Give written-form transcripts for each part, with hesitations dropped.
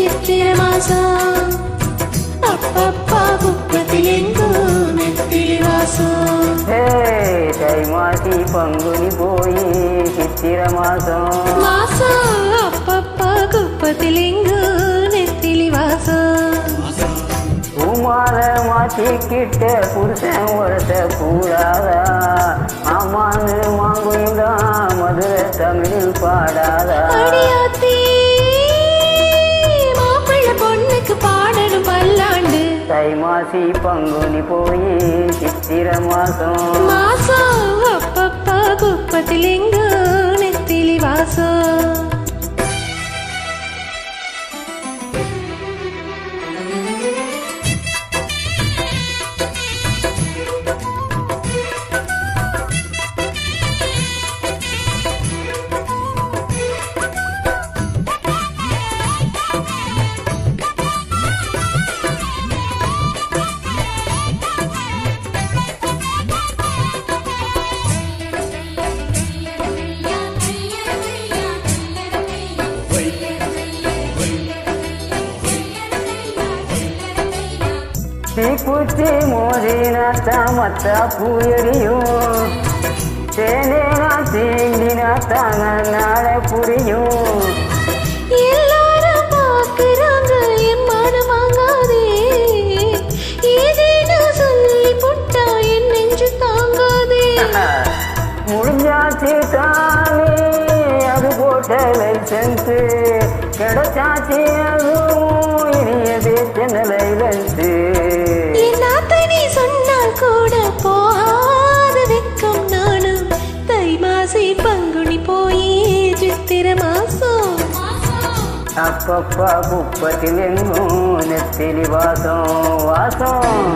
சித்திர மாசம் அப்பப்பா குப்பத்திலெங்கோ நெத்திலி வாசம் தை மாசி பங்குனி போய் சித்திர மாசம் மாசம் அப்பப்பா குப்பத்திலெங்கோ நெத்திலி வாசம் பூமால மாத்திக்கிட்ட புருஷன் ஒருத்த கூடாதா ஆமான்னு மாங்குயில்தான் மதுரை தமிழில் பாடாதா அடியாத்தி மாப்பிள்ள பொண்ணுக்கு பாடணும் பல்லாண்டு தை மாசி பங்குனி போய் சித்திர மாசம் மாசம் அப்பப்பா குப்பத்திலெங்கோ நெத்திலி வாசம் தீக்குச்சி மோதினாத்தா மத்தா பூயறியும் தேனேனா தீண்டினாத்தா நாளை புரியும் எல்லாரும் பார்க்கிறாங்க என் மனமாகாதே ஏதேனோ சொல்லி புட்டா என் நெஞ்சு தாங்காதே முடிஞ்சாச்சு தானே அது போட்ட லைசன்ஸு கிடைச்சாச்சு அதுவும் இனியதே சென்னலைலன்ஸு என் ஆத்தனி சொன்னால் கூட போகாத வெக்கம் நானும் தை மாசி பங்குனி போய் சித்திர மாசம் அப்பப்பா குப்பத்தில் எங்கும் நெத்திலி வாசம் வாசம்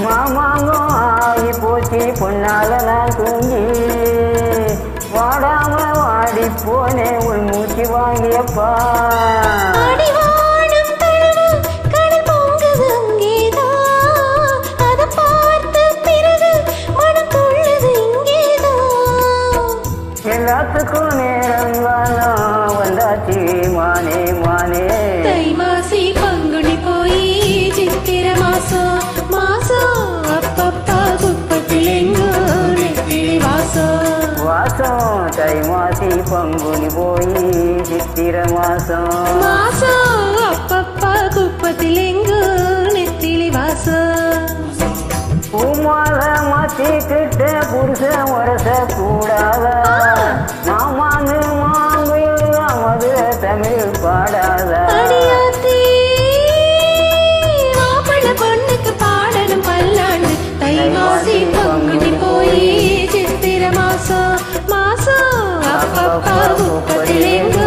மாமாங்கும் ஆகி போச்சு பொன்னால நான் தூங்கி வாடாம வாடி போனே உள் மூச்சு வாங்கியப்பா எல்லாத்துக்கும் நேரம் காலம் வந்தாச்சு மானே மானே தை மாசி பங்குனி போய் சித்திர மாசம் மாசம் அப்பப்பா குப்பத்திலெங்கோ நெத்திலி வாசம் வாசம் தை மாசி பங்குனி போய் சித்திர மாசம் மாசம் அப்பப்பா குப்பத்திலெங்கோ நெத்திலி வாசம் பூமால மாத்திக்கிட்ட புருஷன் வரச கூடாதா மாமாங்கு மாங்குயில்ல மதுரை தமிழ் பாடாதா அடியாத்தி மாப்பிள்ள பொண்ணுக்கு பாடணும் பல்லாண்டு தை மாசி பங்குனி போய் சித்திர மாசம் மாசம் அப்பப்பா குப்பத்திலெங்கோ